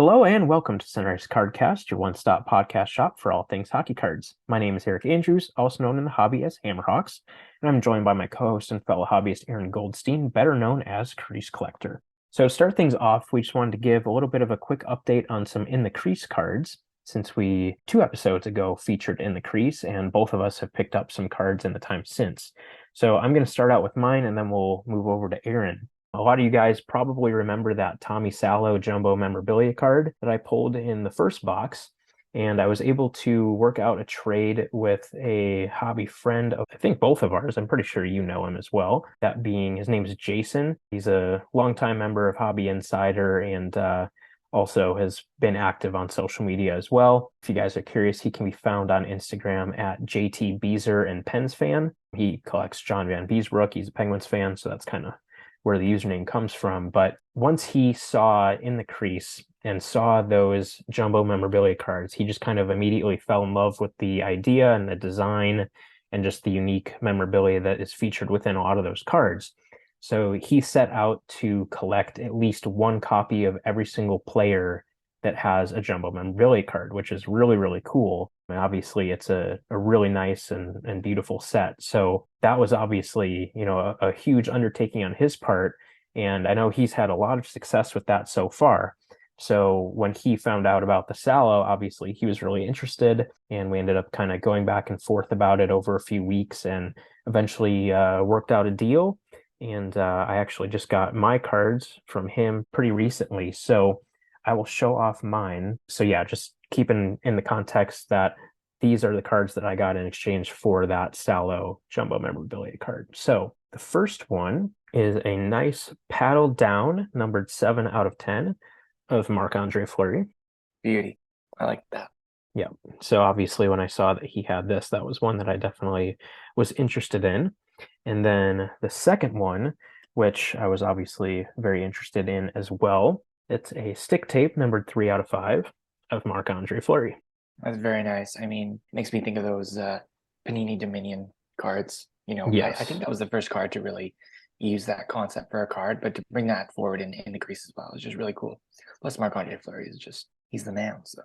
Hello and welcome to Sunrise Cardcast, your one-stop podcast shop for all things hockey cards. My name is Eric Andrews, also known in the hobby as Hammerhawks, and I'm joined by my co-host and fellow hobbyist Aaron Goldstein, better known as Crease Collector. So to start things off, we just wanted to give a little bit of a quick update on some In The Crease cards, since we, 2 episodes ago, featured In The Crease, and both of us have picked up some cards in the time since. So I'm going to start out with mine, and then we'll move over to Aaron. A lot of you guys probably remember that Tommy Salo jumbo memorabilia card that I pulled in the first box, and I was able to work out a trade with a hobby friend of, I think, both of ours. I'm pretty sure you know him as well. That being, his name is Jason. He's a longtime member of Hobby Insider and also has been active on social media as well. If you guys are curious, he can be found on Instagram at JT Beezer and Pens fan. He collects John Van Beesbrook. He's a Penguins fan, so that's kind of where the username comes from. But once he saw In The Crease and saw those jumbo memorabilia cards, he just kind of immediately fell in love with the idea and the design and just the unique memorabilia that is featured within a lot of those cards. So he set out to collect at least one copy of every single player that has a jumbo memorabilia card, which is really, really cool. And obviously, it's a really nice and beautiful set. So that was obviously, a huge undertaking on his part. And I know he's had a lot of success with that so far. So when he found out about the Salo, obviously he was really interested, and we ended up kind of going back and forth about it over a few weeks and eventually worked out a deal. And I actually just got my cards from him pretty recently. So I will show off mine. So yeah, just keeping in the context that these are the cards that I got in exchange for that Salo jumbo memorabilia card. So the first one is a nice paddle down, numbered 7 out of 10 of Marc-Andre Fleury. Beauty. I like that. Yeah. So obviously when I saw that he had this, that was one that I definitely was interested in. And then the second one, which I was obviously very interested in as well, it's a stick tape numbered 3 out of 5 of Marc-Andre Fleury. That's very nice. I mean, makes me think of those Panini Dominion cards. I think Yes. that was the first card to really use that concept for a card, but to bring that forward in the crease as well is just really cool. Plus, Marc-Andre Fleury is just, he's the man. So,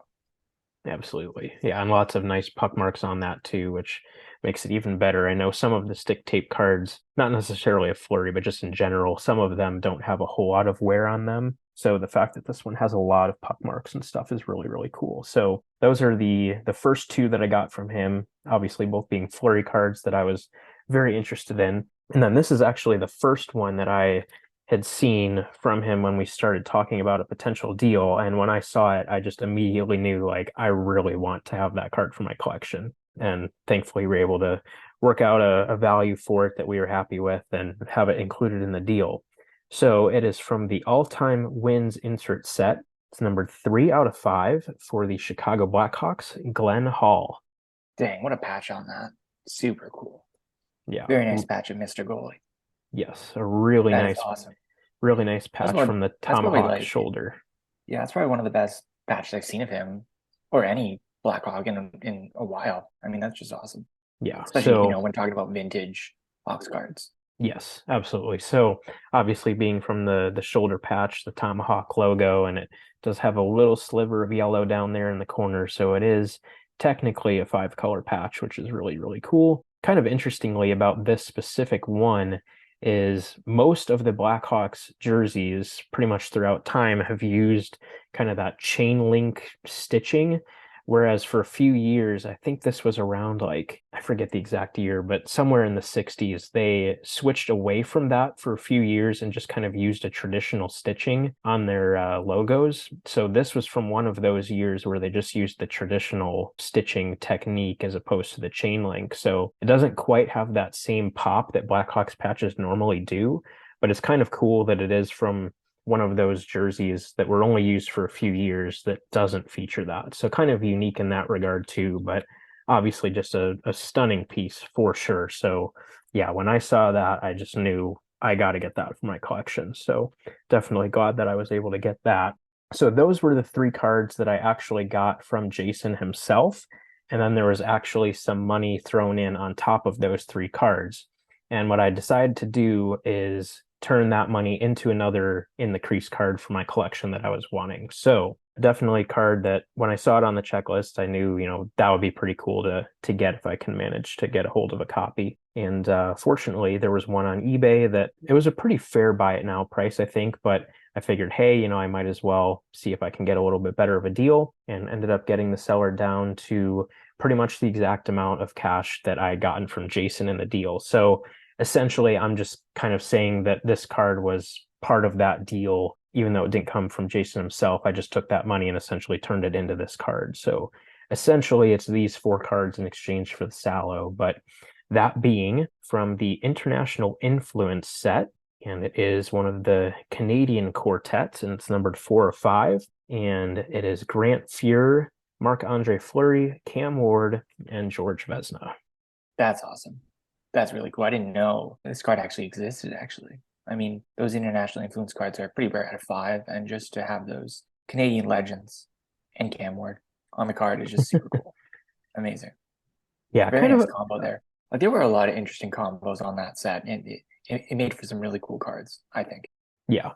Absolutely. Yeah, and lots of nice puck marks on that too, which makes it even better. I know some of the stick tape cards, not necessarily a Flurry, but just in general, some of them don't have a whole lot of wear on them. So the fact that this one has a lot of puck marks and stuff is really, really cool. So those are the first two that I got from him, obviously both being Flurry cards that I was very interested in. And then this is actually the first one that I had seen from him when we started talking about a potential deal. And when I saw it, I just immediately knew, like, I really want to have that card for my collection. And thankfully, we were able to work out a value for it that we were happy with and have it included in the deal. So it is from the all-time wins insert set. It's numbered 3 out of 5 for the Chicago Blackhawks, Glenn Hall. dang, what a patch on that. Super cool. Yeah. Very nice patch of Mr. Goalie. Yes, a really That is nice, awesome. really nice That's patch what from the that's probably tomahawk like, shoulder. yeah, that's probably one of the best patches I've seen of him or any Blackhawk in a while. I mean, that's just awesome. Yeah. Especially, So when talking about vintage Hawks cards. yes, absolutely. So obviously being from the shoulder patch, the tomahawk logo, and it does have a little sliver of yellow down there in the corner. So it is technically a 5-color patch, which is really, really cool. Kind of interestingly about this specific one is most of the Blackhawks jerseys pretty much throughout time have used kind of that chain link stitching. Whereas for a few years, I think this was around, like, I forget the exact year, but somewhere in the 60s, they switched away from that for a few years and just kind of used a traditional stitching on their logos. So this was from one of those years where they just used the traditional stitching technique as opposed to the chain link. So it doesn't quite have that same pop that Blackhawks patches normally do, but it's kind of cool that it is from one of those jerseys that were only used for a few years that doesn't feature that. So kind of unique in that regard too, but obviously just a stunning piece for sure. So yeah, when I saw that, I just knew I got to get that for my collection. So definitely glad that I was able to get that. So those were the 3 cards that I actually got from Jason himself. And then there was actually some money thrown in on top of those 3 cards. And what I decided to do is turn that money into another In The Crease card for my collection that I was wanting. So definitely a card that when I saw it on the checklist, I knew, that would be pretty cool to get if I can manage to get a hold of a copy. And fortunately, there was one on eBay that it was a pretty fair buy it now price, I think, but I figured, hey, I might as well see if I can get a little bit better of a deal, and ended up getting the seller down to pretty much the exact amount of cash that I had gotten from Jason in the deal. So essentially, I'm just kind of saying that this card was part of that deal, even though it didn't come from Jason himself. I just took that money and essentially turned it into this card. So essentially, it's these 4 cards in exchange for the Sallow, but that being from the International Influence set, and it is one of the Canadian quartets, and it's numbered 4 of 5, and it is Grant Fuhr, Marc-Andre Fleury, Cam Ward, and George Vezina. That's awesome. That's really cool. I didn't know this card actually existed, actually. I mean, those international influence cards are pretty rare out of 5, and just to have those Canadian legends and Cam Ward on the card is just super cool. Amazing. Yeah, Very kind nice of. combo there. Like there were a lot of interesting combos on that set, and it made for some really cool cards, I think. Yeah,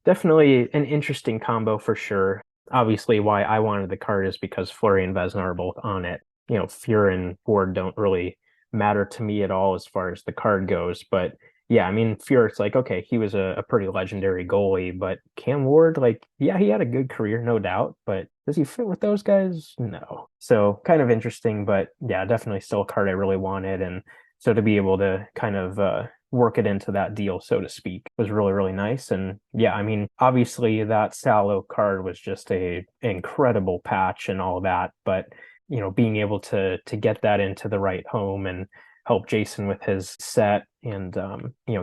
definitely an interesting combo for sure. Obviously, why I wanted the card is because Fleury and Vezina are both on it. Fuhr and Ward don't really matter to me at all as far as the card goes. But yeah, I mean, Fuhr, it's like, okay, he was a pretty legendary goalie, but Cam Ward, like, yeah, he had a good career, no doubt, but does he fit with those guys? No. So kind of interesting, but yeah, definitely still a card I really wanted. And so to be able to kind of work it into that deal, so to speak, was really, really nice. And yeah, I mean, obviously that Sallow card was just a incredible patch and all that, but being able to get that into the right home and help Jason with his set, and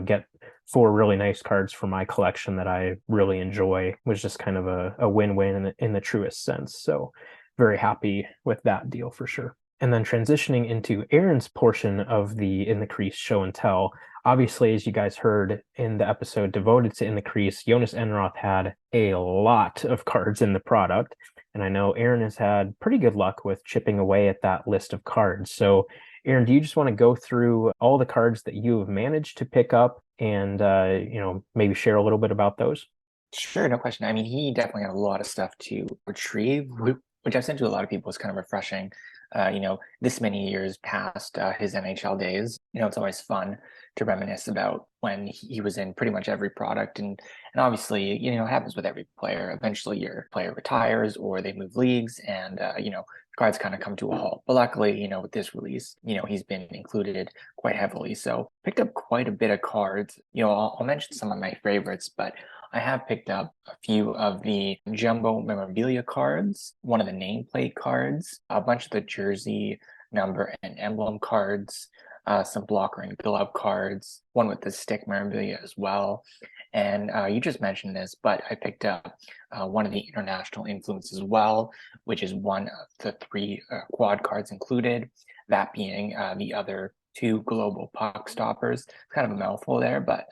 get 4 really nice cards for my collection that I really enjoy was just kind of a win-win in the truest sense. So very happy with that deal for sure. And then transitioning into Aaron's portion of the In the Crease show and tell. Obviously, as you guys heard in the episode devoted to In the Crease, Jhonas Enroth had a lot of cards in the product. And I know Aaron has had pretty good luck with chipping away at that list of cards. So, Aaron, do you just want to go through all the cards that you have managed to pick up and, maybe share a little bit about those? Sure, no question. I mean, he definitely had a lot of stuff to retrieve, which I've sent to a lot of people is kind of refreshing. This many years past his NHL days, it's always fun to reminisce about when he was in pretty much every product. And obviously, it happens with every player. Eventually, your player retires or they move leagues, and cards kind of come to a halt. But luckily, with this release, he's been included quite heavily. So picked up quite a bit of cards. I'll mention some of my favorites, but I have picked up a few of the jumbo memorabilia cards, one of the nameplate cards, a bunch of the jersey, number, and emblem cards, some blocker and glove cards, one with the stick memorabilia as well. And you just mentioned this, but I picked up one of the international influence as well, which is one of the 3 quad cards included, that being the other 2 global puck stoppers. It's kind of a mouthful there, but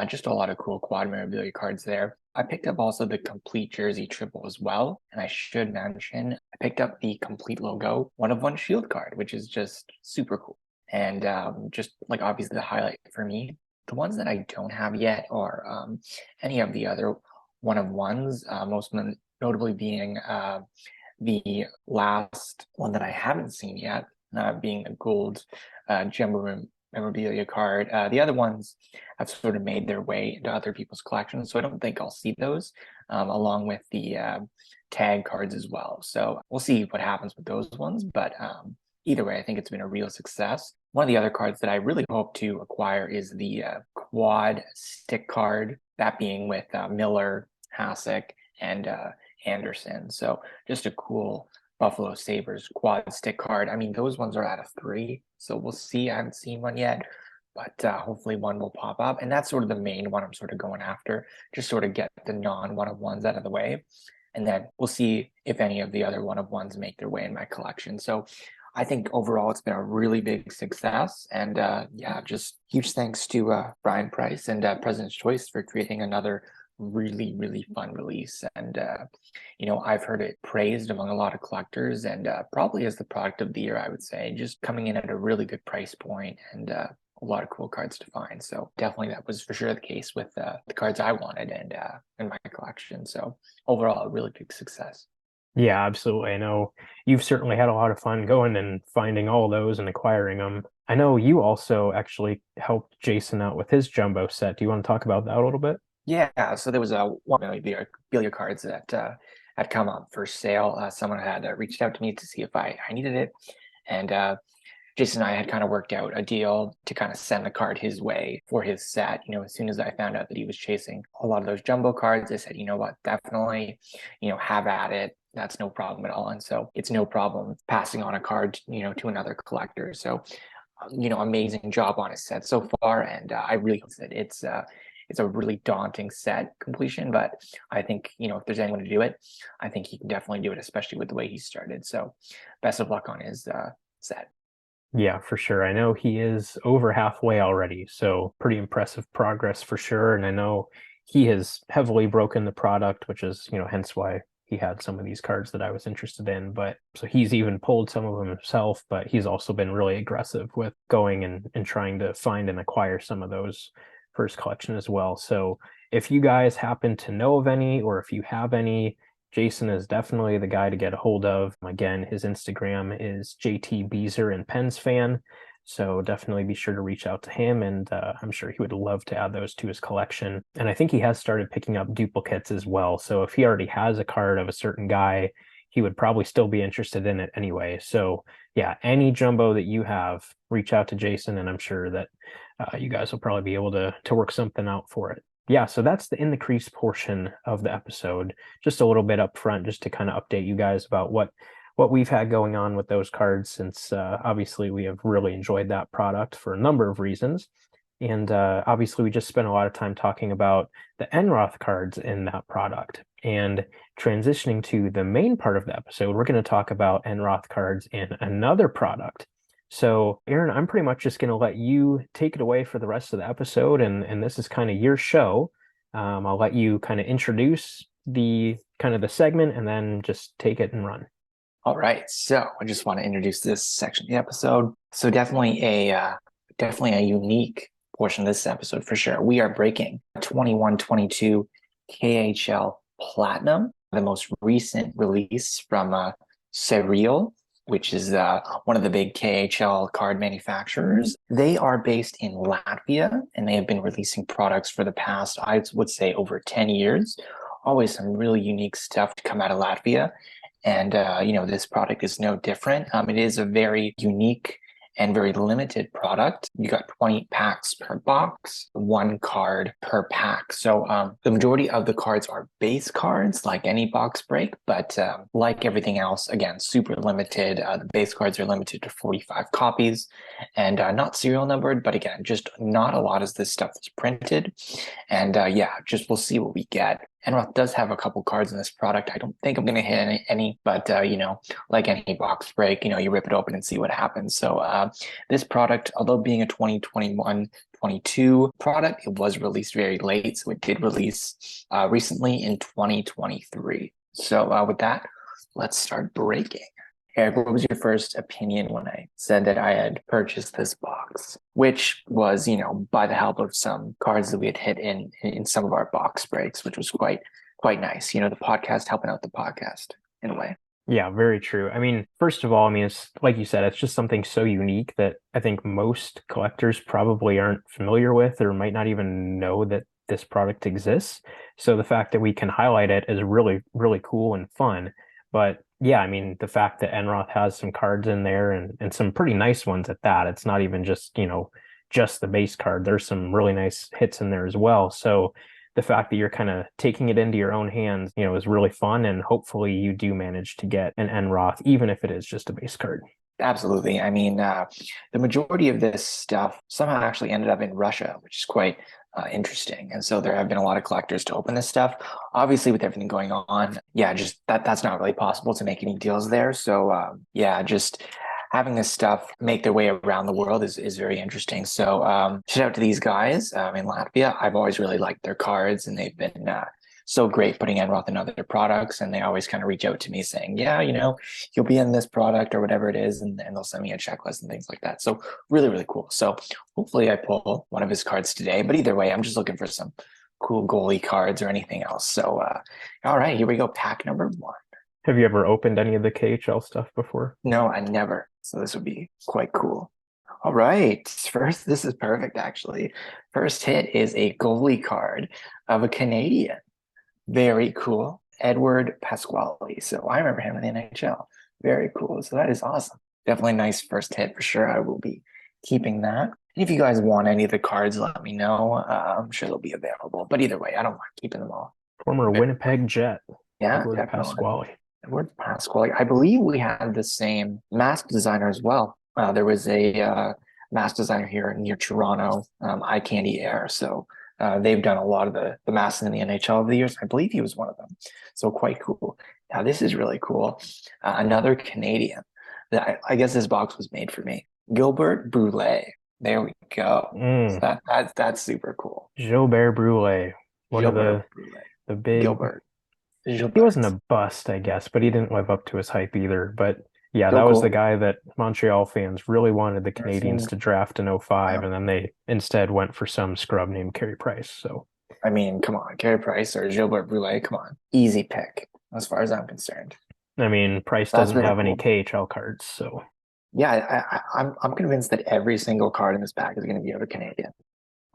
just a lot of cool quad memorabilia cards there. I picked up also the complete jersey triple as well. And I should mention, I picked up the complete logo 1-of-1 shield card, which is just super cool. And just like obviously the highlight for me, the ones that I don't have yet are any of the other 1-of-1s, most notably being the last one that I haven't seen yet, being the gold jumbo memorabilia card. The other ones have sort of made their way into other people's collections, so I don't think I'll see those, along with the tag cards as well. So we'll see what happens with those ones, but either way, I think it's been a real success. One of the other cards that I really hope to acquire is the quad stick card, that being with Miller, Hasek, and Anderson. So just a cool Buffalo Sabres quad stick card. I mean, those ones are out of 3, so we'll see. I haven't seen one yet, but hopefully one will pop up. And that's sort of the main one I'm sort of going after, just sort of get the non-1-of-1s out of the way. And then we'll see if any of the other 1-of-1s make their way in my collection. So I think overall it's been a really big success. And just huge thanks to Brian Price and President's Choice for creating another really, really fun release. And I've heard it praised among a lot of collectors, and probably as the product of the year, I would say, just coming in at a really good price point, and a lot of cool cards to find. So definitely that was for sure the case with the cards I wanted and in my collection. So overall, a really big success. Yeah, absolutely. I know you've certainly had a lot of fun going and finding all those and acquiring them. I know you also actually helped Jason out with his jumbo set. Do you want to talk about that a little bit? Yeah, so there was a one billiard cards that had come up for sale. Someone had reached out to me to see if I needed it, and Jason and I had kind of worked out a deal to kind of send the card his way for his set. As soon as I found out that he was chasing a lot of those jumbo cards, I said, you know what, definitely, have at it. That's no problem at all. And so it's no problem passing on a card, to another collector. So, amazing job on his set so far. And I really hope that it's a really daunting set completion, but I think, if there's anyone to do it, I think he can definitely do it, especially with the way he started. So best of luck on his set. Yeah, for sure. I know he is over halfway already, so pretty impressive progress for sure. And I know he has heavily broken the product, which is, hence why he had some of these cards that I was interested in. But so he's even pulled some of them himself, but he's also been really aggressive with going and trying to find and acquire some of those for his collection as well. So if you guys happen to know of any, or if you have any, Jason is definitely the guy to get a hold of. Again, his Instagram is JT Beezer and Pens fan. So definitely be sure to reach out to him, and I'm sure he would love to add those to his collection. And I think he has started picking up duplicates as well. So if he already has a card of a certain guy, he would probably still be interested in it anyway. So yeah, any jumbo that you have, reach out to Jason, and I'm sure that you guys will probably be able to work something out for it. Yeah, so that's the in the crease portion of the episode. Just a little bit up front, just to kind of update you guys about what we've had going on with those cards, since obviously we have really enjoyed that product for a number of reasons. And obviously we just spent a lot of time talking about the Enroth cards in that product. And transitioning to the main part of the episode, we're going to talk about Enroth cards in another product. So, Aaron, I'm pretty much just going to let you take it away for the rest of the episode, and this is kind of your show. I'll let you kind of introduce the kind of the segment, and then just take it and run. All right, so I just want to introduce this section of the episode. So definitely a unique portion of this episode for sure. We are breaking 21-22 KHL Platinum, the most recent release from SeReal, which is one of the big KHL card manufacturers. They are based in Latvia, and they have been releasing products for the past, I would say, over 10 years. Always some really unique stuff to come out of Latvia. And, this product is no different. It is a very unique and very limited product. You got 20 packs per box, one card per pack. So the majority of the cards are base cards, like any box break, but like everything else, again, super limited. The base cards are limited to 45 copies and not serial numbered, but again, just not a lot of this stuff is printed. And just we'll see what we get. Enroth does have a couple cards in this product. I don't think I'm going to hit any, but like any box break, you rip it open and see what happens. So this product, although being a 2021-22 product, it was released very late. So it did release recently in 2023. So with that, let's start breaking. Eric, what was your first opinion when I said that I had purchased this box, which was, by the help of some cards that we had hit in some of our box breaks, which was quite nice. The podcast helping out the podcast in a way. Yeah, very true. I mean, first of all, I mean, it's like you said, it's just something so unique that I think most collectors probably aren't familiar with or might not even know that this product exists. So the fact that we can highlight it is really, really cool and fun. But yeah, I mean, the fact that Enroth has some cards in there and some pretty nice ones at that. It's not even just, just the base card. There's some really nice hits in there as well. So the fact that you're kind of taking it into your own hands, is really fun. And hopefully you do manage to get an Enroth, even if it is just a base card. Absolutely. I mean, the majority of this stuff somehow actually ended up in Russia, which is quite interesting. And so there have been a lot of collectors to open this stuff. Obviously, with everything going on, just that's not really possible to make any deals there. So just having this stuff make their way around the world is very interesting. So shout out to these guys in Latvia. I've always really liked their cards, and they've been so great putting Enroth in other products. And they always kind of reach out to me saying, yeah, you'll be in this product or whatever it is. And they'll send me a checklist and things like that. So really, really cool. So hopefully I pull one of his cards today. But either way, I'm just looking for some cool goalie cards or anything else. So all right, here we go. Pack number 1. Have you ever opened any of the KHL stuff before? No, I never. So this would be quite cool. All right. First, this is perfect, actually. First hit is a goalie card of a Canadian. Very cool. Edward Pasquale. So I remember him in the NHL. Very cool. So that is awesome. Definitely a nice first hit for sure. I will be keeping that. And if you guys want any of the cards, let me know. I'm sure they'll be available. But either way, I don't mind keeping them all. Former Winnipeg Jet, Yeah, Edward definitely. Pasquale. Edward Pasquale. I believe we had the same mask designer as well. There was a mask designer here near Toronto, Eye Candy Air. So they've done a lot of the masks in the NHL over the years. I believe he was one of them. So quite cool. Now this is really cool. Another Canadian. I guess this box was made for me. Gilbert Brule. There we go. So that's super cool. Gilbert Brule, one of the big. Gilbert. He wasn't a bust, I guess, but he didn't live up to his hype either. But yeah, So that was cool. the guy that Montreal fans really wanted the Canadians to draft in 05, and then they instead went for some scrub named Carey Price. So I mean, come on, Carey Price or Gilbert Brule, come on. Easy pick, as far as I'm concerned. I mean, Price That's doesn't really have any cool. KHL cards, so Yeah, I'm convinced that every single card in this pack is going to be of a Canadian.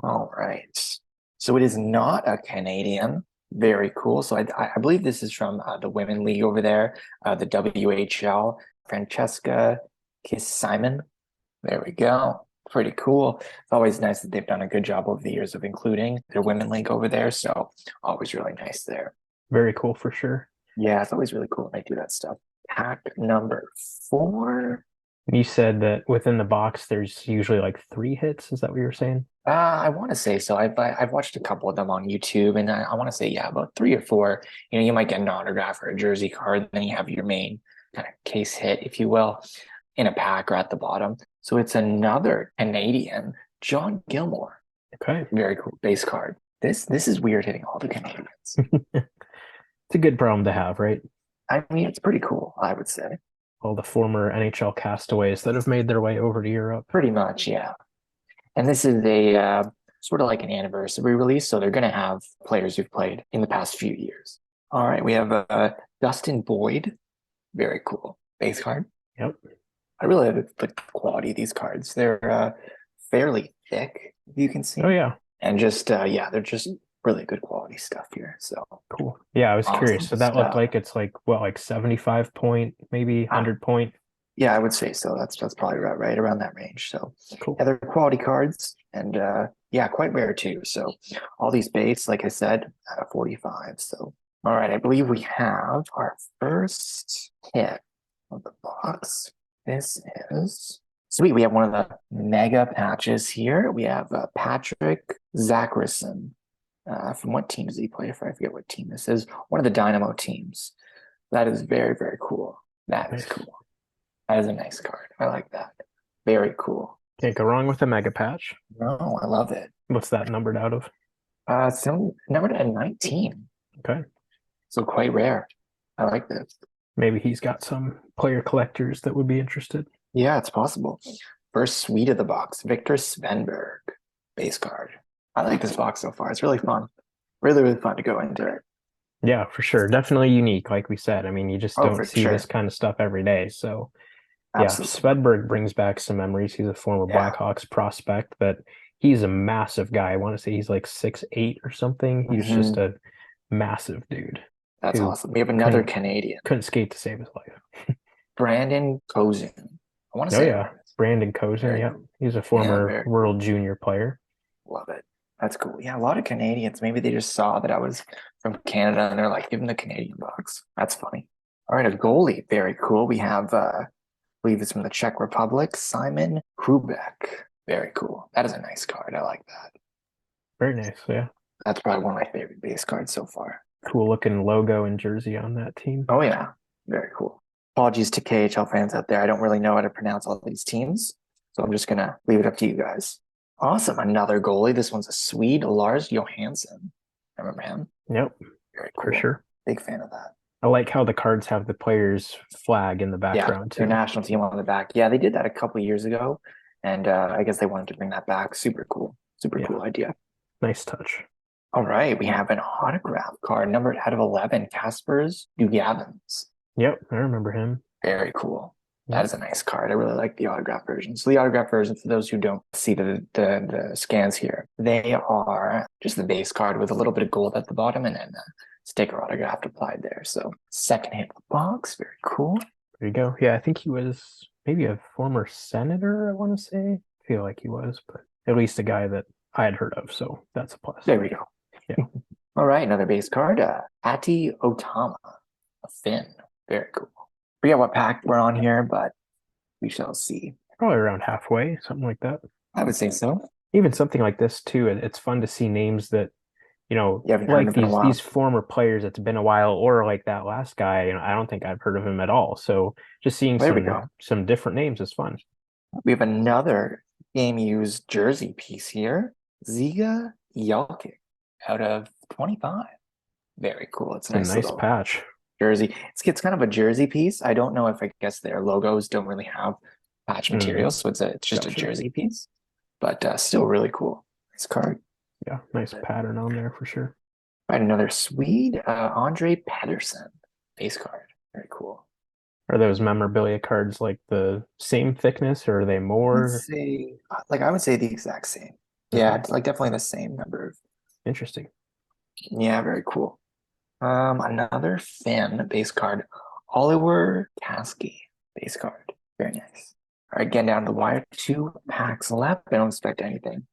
All right. So it is not a Canadian. Very cool. So I believe this is from the Women League over there, the WHL. Francesca Kiss-Simon. There we go. Pretty cool. It's always nice that they've done a good job over the years of including their Women League over there. So always really nice there. very cool for sure. Yeah, it's always really cool when they do that stuff. Pack number 4. You said that within the box, there's usually like 3 hits. Is that what you were saying? I want to say so. I've watched a couple of them on YouTube, and I want to say, yeah, about 3 or 4. You might get an autograph or a jersey card, then you have your main kind of case hit, if you will, in a pack or at the bottom. So it's another Canadian, John Gilmore. Okay. Very cool base card. This is weird hitting all the Canadians. It's a good problem to have, right? I mean, it's pretty cool, I would say. All the former NHL castaways that have made their way over to Europe. Pretty much, yeah. And this is a sort of like an anniversary release, so they're going to have players who've played in the past few years. All right, we have Dustin Boyd. Very cool base card. Yep. I really like the quality of these cards. They're fairly thick, if you can see. Oh yeah. And just yeah, they're just really good quality stuff here. So cool. Yeah, I was curious. So that looked stuff. like it's like what, like 75 point, maybe 100 point. Yeah, I would say so. That's probably right around that range. So Cool. yeah, they're quality cards and yeah, quite rare too. So all these base, like I said, 45. So all right, I believe we have our first hit of the box. This is sweet. We have one of the mega patches here. We have Patrick Zacharson. From what team does he play for? I forget what team this is. One of the Dynamo teams. That is very, very cool. That is cool. That is a nice card. I like that. Very cool. Can't go wrong with a mega patch. No, I love it. What's that numbered out of? So numbered at 19. Okay. So quite rare. I like this. Maybe he's got some player collectors that would be interested. Yeah, it's possible. First suite of the box, Victor Svenberg, base card. I like this box so far. It's really fun. Really, really fun to go into it. Yeah, for sure. Definitely unique, like we said. I mean, you just don't see this kind of stuff every day. So Absolutely. yeah, Svedberg brings back some memories. He's a former Blackhawks prospect, but he's a massive guy. I want to say he's like 6'8" or something. He's just a massive dude. That's awesome. We have another Canadian. Couldn't skate to save his life. Brandon Kozun. I want to say. Oh yeah, Brandon Kozun. Yeah, he's a former World Junior player. Love it. That's cool. Yeah, a lot of Canadians. Maybe they just saw that I was from Canada and they're like, give him the Canadian box. That's funny. All right, a goalie. Very cool. We have, I believe it's from the Czech Republic, Simon Krubek. Very cool. That is a nice card. I like that. Very nice. Yeah. That's probably one of my favorite base cards so far. Cool looking logo and jersey on that team. Oh, yeah. Very cool. Apologies to KHL fans out there. I don't really know how to pronounce all these teams, so I'm just going to leave it up to you guys. Awesome. Another goalie. This one's a Swede, Lars Johansson. I remember him. Yep. Very for cool. sure. Big fan of that. I like how the cards have the player's flag in the Yeah, background their too. national team on the back. Yeah, they did that a couple years ago, and I guess they wanted to bring that back. Super cool. Super Yeah, cool idea. nice touch. All right, we have an autograph card numbered out of 11, Casper's Gavins. Yep, I remember him. Very cool. That Yep. is a nice card. I really like the autograph version. So the autograph version, for those who don't see the scans here, they are just the base card with a little bit of gold at the bottom and then a sticker autographed applied there. So second hit of the box, very cool. There you go. Yeah, I think he was maybe a former senator, I want to say. I feel like he was, but at least a guy that I had heard of, so that's a plus. There we go. Yeah. All right, another base card. Ati Otama, a Finn. Very cool. Forget what pack we're on here, but we shall see. Probably around halfway, something like that. I would say so. Even something like this too, it's fun to see names that, You haven't heard like of in a while. these former players, it's been a while, or like that last guy, I don't think I've heard of him at all. So just seeing There we go. some different names is fun. We have another game used jersey piece here. Ziga Yelkic out of 25. Very cool. It's a nice nice little patch. jersey. It's kind of a jersey piece. I don't know if I guess their logos don't really have patch material, so it's just a jersey piece, but still really cool. Nice card. Yeah, nice pattern on there for sure. Right, another Swede, Andre Pedersen base card. Very cool. Are those memorabilia cards like the same thickness, or are they more? I would say the exact same. Yeah, it's like definitely the same number of. Interesting. Yeah, very cool. Another Finn base card, Oliver Kasky base card. Very nice. All right, getting down to the wire. 2 packs left. I don't expect anything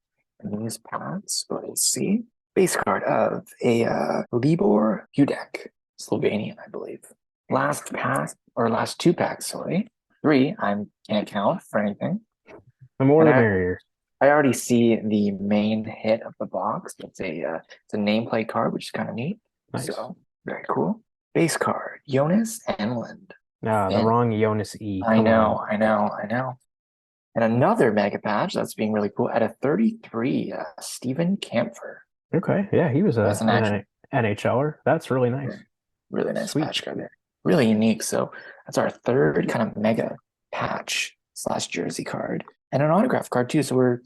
in these packs, but we'll see. Base card of a Libor Hudek, Slovenian, I believe. Last 2 packs, sorry. 3, I can't count for anything. The more the merrier. I already see the main hit of the box. It's a nameplate card, which is kind of neat. Nice. So very cool. Base card, Jhonas Enroth. The wrong Jhonas E. I know. And another mega patch that's being really cool at a 33, Steven Kampfer. Okay, yeah, he was an NHLer. That's really nice. Really nice patch card there. Really unique. So that's our third kind of mega patch / jersey card. And an autograph card too. So we're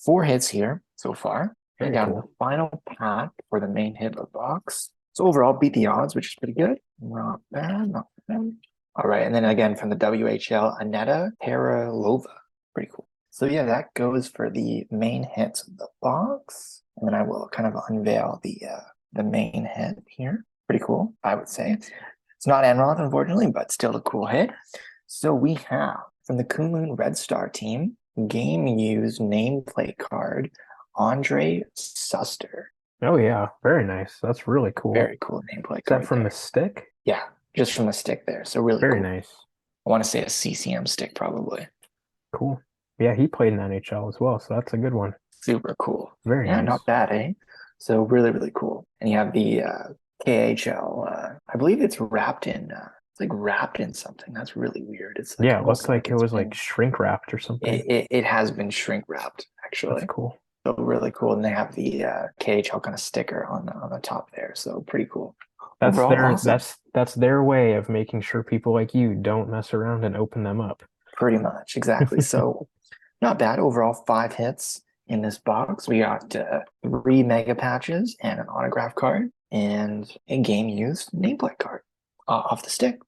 4 hits here so far. And down to the final pack for the main hit of the box. So overall, beat the odds, which is pretty good. Not bad, not bad. All right, and then again from the WHL, Aneta Paralova. Pretty cool. So yeah, that goes for the main hits of the box. And then I will kind of unveil the main hit here. Pretty cool, I would say. It's not Enroth, unfortunately, but still a cool hit. So we have from the Kunlun Red Star team, game used nameplate card, Andre Suster. Oh yeah, very nice. That's really cool. Very cool nameplate Is that from the stick? Yeah, just from the stick there. So really very cool. Nice. I want to say a CCM stick probably. Cool. Yeah, he played in the NHL as well, so that's a good one. Super cool. Very nice. Not bad, eh? So really, really cool. And you have the KHL. I believe it's wrapped in. It's like wrapped in something. That's really weird. It's like it looks like it was like shrink wrapped or something. It has been shrink wrapped actually. That's cool. So really cool. And they have the KHL kind of sticker on the top there. So pretty cool. That's awesome. That's their way of making sure people like you don't mess around and open them up. Pretty much, exactly. So not bad. Overall, 5 hits in this box. We got 3 mega patches and an autograph card and a game used nameplate card off the stick.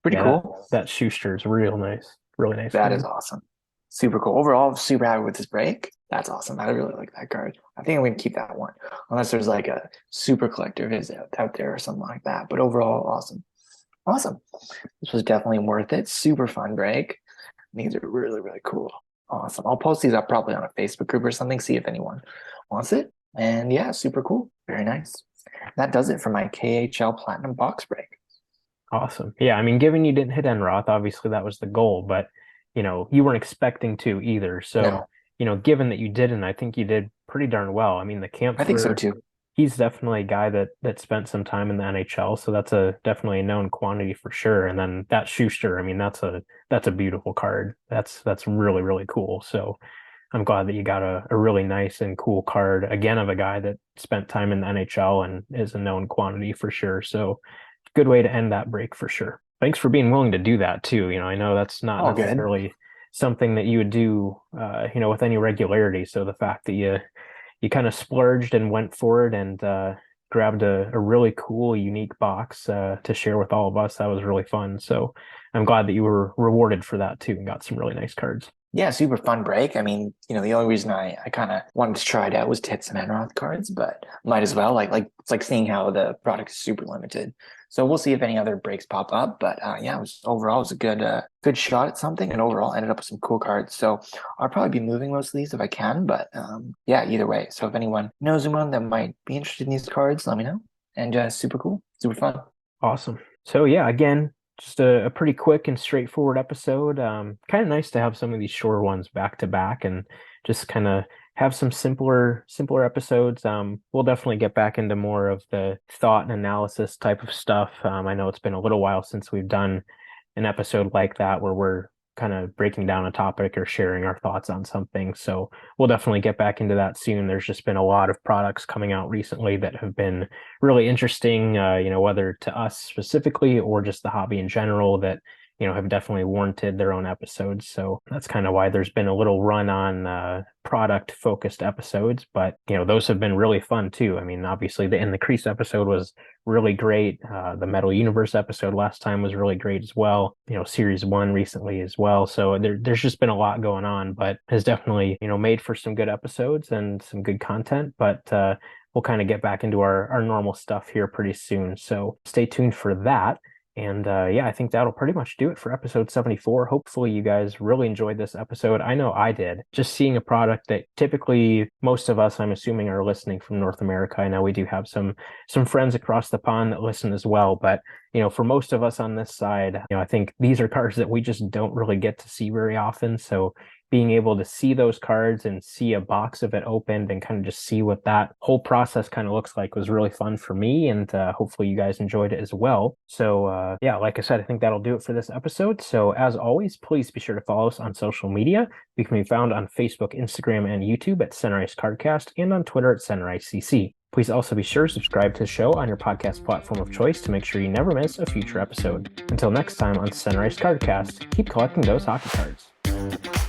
Pretty cool. That Schuster is real nice. Really nice. That is awesome. Super cool. Overall, super happy with this break. That's awesome. I really like that card. I think I'm going to keep that one. Unless there's like a super collector visit out there or something like that. But overall, awesome. Awesome. This was definitely worth it. Super fun break. These are really, really cool. Awesome. I'll post these up probably on a Facebook group or something, see if anyone wants it. And yeah, super cool. Very nice. That does it for my KHL Platinum box break. Awesome. Yeah, I mean, given you didn't hit Enroth, obviously that was the goal, but you weren't expecting to either. So, given that you didn't, I think you did pretty darn well. I mean, the camp. I think so too. He's definitely a guy that spent some time in the NHL, so that's definitely a known quantity for sure. And then that Schuster, I mean, that's a beautiful card. That's really, really cool. So I'm glad that you got a really nice and cool card again of a guy that spent time in the NHL and is a known quantity for sure. So good way to end that break for sure. Thanks for being willing to do that too. I know that's not All good. necessarily something that you would do, with any regularity. So the fact that you kind of splurged and went for it and grabbed a really cool, unique box to share with all of us, that was really fun. So I'm glad that you were rewarded for that too and got some really nice cards. Yeah, super fun break. I mean, the only reason I kind of wanted to try it out was to hit some Enroth cards, but might as well. Like it's like seeing how the product is super limited. So we'll see if any other breaks pop up. But yeah, it was a good shot at something, and overall ended up with some cool cards. So I'll probably be moving most of these if I can. But yeah, either way. So if anyone knows anyone that might be interested in these cards, let me know. And super cool, super fun. Awesome. So yeah, again, just a pretty quick and straightforward episode. Kind of nice to have some of these shorter ones back to back and just kind of have some simpler episodes. We'll definitely get back into more of the thought and analysis type of stuff. I know it's been a little while since we've done an episode like that where we're kind of breaking down a topic or sharing our thoughts on something. So we'll definitely get back into that soon. There's just been a lot of products coming out recently that have been really interesting, whether to us specifically or just the hobby in general that, have definitely warranted their own episodes. So that's kind of why there's been a little run on product focused episodes, but those have been really fun too. I mean, obviously the In the Crease episode was really great. The Metal Universe episode last time was really great as well. Series 1 recently as well. So there's just been a lot going on, but has definitely, made for some good episodes and some good content. But we'll kind of get back into our normal stuff here pretty soon. So stay tuned for that. And yeah, I think that'll pretty much do it for episode 74. Hopefully, you guys really enjoyed this episode. I know I did. Just seeing a product that typically most of us, I'm assuming, are listening from North America. I know we do have some friends across the pond that listen as well, but for most of us on this side, I think these are cards that we just don't really get to see very often. So being able to see those cards and see a box of it opened and kind of just see what that whole process kind of looks like was really fun for me. And hopefully you guys enjoyed it as well. So yeah, like I said, I think that'll do it for this episode. So as always, please be sure to follow us on social media. We can be found on Facebook, Instagram, and YouTube at Sunrise Cardcast and on Twitter at SunriseCC. Please also be sure to subscribe to the show on your podcast platform of choice to make sure you never miss a future episode. Until next time on Sunrise Cardcast, keep collecting those hockey cards.